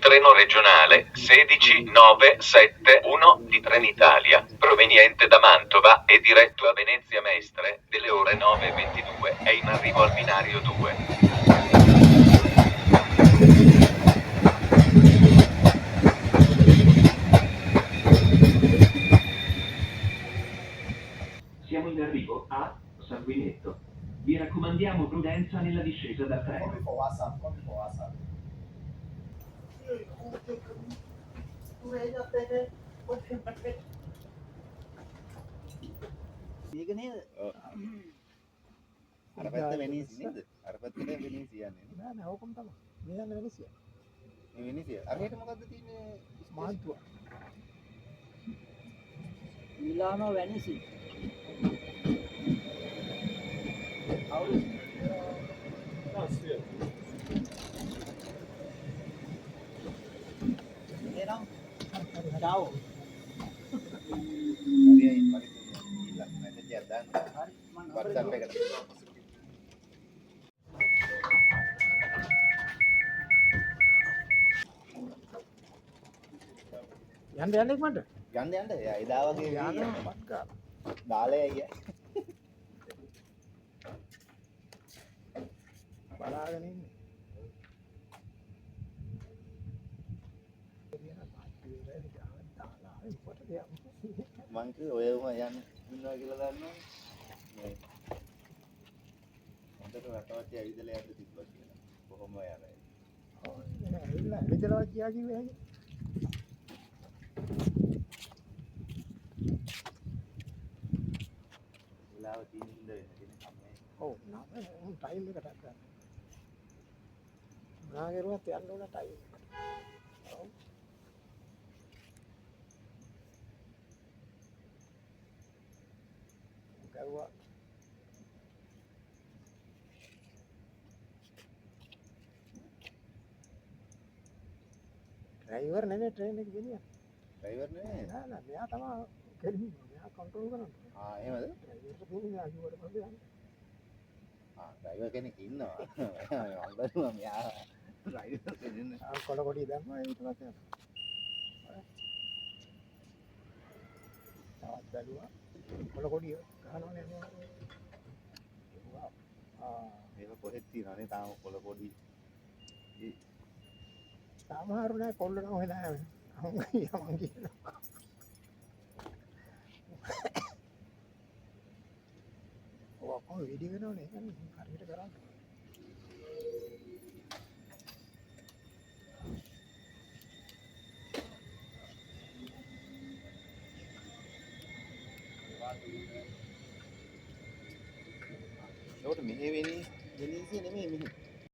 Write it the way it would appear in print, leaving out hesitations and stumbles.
treno regionale 16971 di Trenitalia, proveniente da Mantova e diretto a Venezia Mestre, delle ore 9:22, è in arrivo al binario 2. Siamo in arrivo a Sanguinetto. Vi raccomandiamo prudenza nella discesa dal treno. මේක නේද? අර පැත්ත වෙනීසි නේද? අර පැත්තට වෙනීසි යන්නේ. නෑ නෑ ඕකම තමයි. මේ යන්නේ වෙනසිය. මේ වෙනීසි. අරහෙට මොකද්ද තියෙන්නේ? මාන්තුව. මිලානෝ වෙනිසි. එනම් චාවෝ. හරියි මගේ ඉල්ල මැසේජ් එකක් දාන්න. හරි මම WhatsApp එකට. යන්න යන්න ඉක්මනට. යන්න එයා එදා වගේ යන්න මත් ගන්න. දාලා අයියා. බලාගෙන ඉන්නේ. මං කිව්වේ ඔයම යන්න ඉන්නවා කියලා දන්නවනේ. මේ හොඳට රටවටේ ඇවිදලා යන්න තිබ්බා කියලා. කොහොම යන්නේ? ඔව් නෑ ඉන්න විදලවත් කියා කිව්වේ ඇයි? වෙලාව තියෙන ඉඳ වෙන කෙනෙක් තමයි. ඔව් නෑ ටයිම් එකට ගන්න. ගාගෙරුවත් යන්න ඕන ටයිම් එකට. ඔව්. ගාවා ඩ්‍රයිවර් නෙමෙයි ට්‍රේන් එක ගෙනියන්නේ. ඩ්‍රයිවර් නෙමෙයි. නෑ නෑ මෙයා තමයි ගෙනියන්නේ. මෙයා කන්ට්‍රෝල් කරන්නේ. ආ එහෙමද? ඩ්‍රයිවර්ට දෙන්නේ නෑ කිව්වට පස්සේ යන්නේ. ආ ඩ්‍රයිවර් කෙනෙක් ඉන්නවා. මම බලුවා මෙයා ඩ්‍රයිවර් කෙනෙක්. කොළ කොඩිය දැම්මා ඊට පස්සේ යනවා. තවත් බැලුවා කොළ කොඩිය ගහනවනේ නේද? මේක කොහෙද තියෙනවනේ තාම කොළ පොඩි. සමහරු නෑ කොල්ල නම් හොයලා යන්නේ. මං කියනවා. ඔව් කොහොම වීඩියෝ වෙනවනේ ඒක හරියට කරන්නේ. ඒකට මෙහෙ වෙනීසි නෙමෙයි මෙහෙ.